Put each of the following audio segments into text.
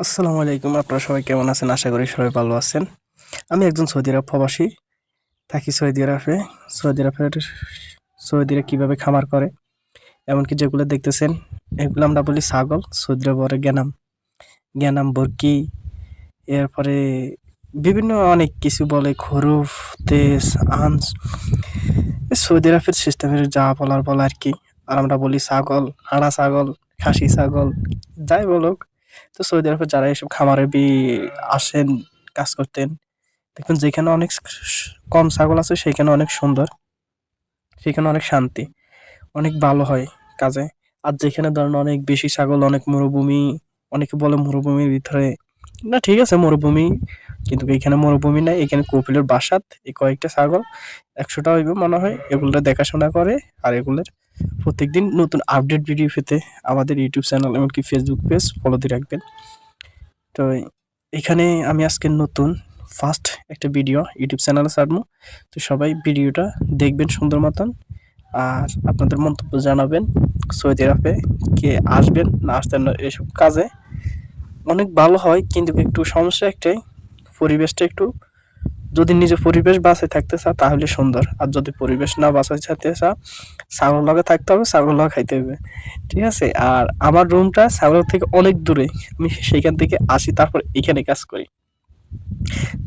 আসসালামু আলাইকুম। আপনারা সবাই কেমন আছেন? আশা করি সবাই ভালো আছেন। আমি একজন সৌদি আরব প্রবাসী, থাকি সৌদি আরবে। সৌদি আরবের সৌদিরা কিভাবে খামার করে, এমনকি যেগুলো দেখতেছেন এগুলো আমরা বলি ছাগল, সৌদি আরবে বলে গ্যানাম, বরকি, এরপরে বিভিন্ন অনেক কিছু বলে খরুফ, তেজ, আঞ্চ। সৌদি আরবের সিস্টেমের যা বলা আর কি। আর আমরা বলি ছাগল, হাড়া ছাগল, খাসি ছাগল, যাই বলুক। তো সৌদি আরবে যারা এসব খামারে আসেন কাজ করতেন, দেখবেন যেখানে অনেক কম ছাগল আছে সেখানে অনেক সুন্দর, সেখানে অনেক শান্তি, অনেক ভালো হয় কাজে। আর যেখানে ধরেন অনেক বেশি ছাগল, অনেক মরুভূমি, অনেকে বলে মরুভূমির ভিতরে, না ঠিক আছে মরুভূমি, কিন্তু এখানে মরুভূমি নাই, এখানে কপিলের বাসাত এই কয়েকটা ছাগল 100টা হইবে মনে হয়, এগুলো দেখাশোনা করে। আর এগুলোর প্রত্যেকদিন নতুন আপডেট ভিডিও পেতে আমাদের ইউটিউব চ্যানেল এমনকি ফেসবুক পেজ ফলো দিয়ে রাখবেন। তো এখানে আমি আজকে নতুন ফার্স্ট একটা ভিডিও ইউটিউব চ্যানেলে ছাড়বো। তো সবাই ভিডিওটা দেখবেন সুন্দর মতন, আর আপনাদের মন্তব্য জানাবেন। সৌদি আরবে কে আসবেন না আসতেন না, এসব কাজে অনেক ভালো হয়, কিন্তু একটু সমস্যা একটাই, পরিবেশটা একটু, যদি নিজের পরিবেশ বাঁচায় থাকতে চা তাহলে সুন্দর, আর যদি পরিবেশ না বাঁচায় থাকতে চা, ছাগল লগে থাকতে হবে, ছাগল লগে খাইতে হবে, ঠিক আছে। আর আমার রুমটা ছাগল থেকে অনেক দূরে, আমি সেইখান থেকে আসি তারপর এখানে কাজ করি।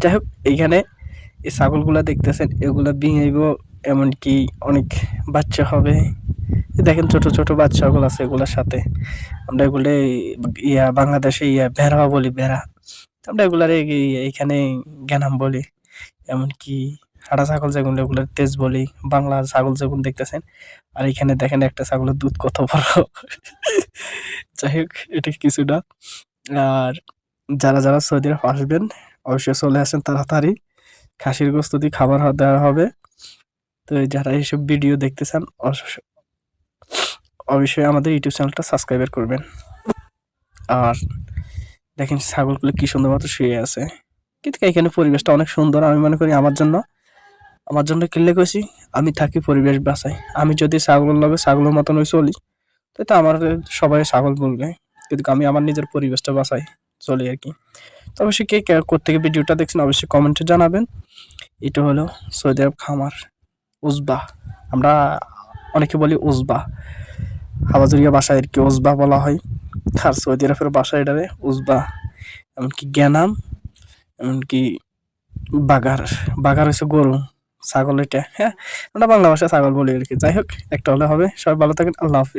যাই হোক, এইখানে এই ছাগলগুলা দেখতেছেন এগুলা বিঙাইব, এমনকি অনেক বাচ্চা হবে। এই দেখেন ছোট ছোট বাচ্চাগুলো আছে, এগুলোর সাথে আমরা এগুলো বাংলাদেশে ভেড়া বলি, ভেড়া। আমরা এগুলার এইখানে গ্যানাম বলি, এমনকি হাড়া ছাগল যেগুলো এগুলোর তেজ বলি, বাংলা ছাগল যেগুলো দেখতেছেন। আর এখানে দেখেন একটা ছাগলের দুধ কত বড়। যাই হোক, এটা কিছুটা। আর যারা সৌদি আরব আসবেন অবশ্যই চলে আসেন তাড়াতাড়ি, খাসির গোস্ত দিয়ে খাবার দেওয়া হবে। তো যারা এইসব ভিডিও দেখতে চান অবশ্যই আমাদের ইউটিউব চ্যানেলটা সাবস্ক্রাইব করবেন। আর দেখেন ছাগলগুলো কি সুন্দর মতো শুয়ে আছে, কিন্তু এখানে পরিবেশটা অনেক সুন্দর। আমি মনে করি আমার জন্য কিনলে কইছি, আমি থাকি পরিবেশ বাঁচাই। আমি যদি ছাগলের লগে ছাগলের মতন ওই চলি, তো আমার সবাই ছাগল বলবে, কিন্তু আমি আমার নিজের পরিবেশটা বাঁচাই চলি আর কি। তো অবশ্যই কে কোত্থেকে ভিডিওটা দেখছেন অবশ্যই কমেন্টে জানাবেন। এটা হলো সৌদি আরব খামার উজবা, আমরা অনেকে বলি উজবা, হাবাজুরিয়া ভাষায় আর কি উজবা বলা হয়। আর সৌদি আরবের ভাষায় এটারে উজবা, এমনকি গ্যানাম, এমনকি বাগার। বাগার হচ্ছে গরু, ছাগল এটা, হ্যাঁ আমরা বাংলা ভাষায় ছাগল বলি আর কি। যাই হোক, একটা হলে হবে। সবাই ভালো থাকেন, আল্লাহ হাফিজ।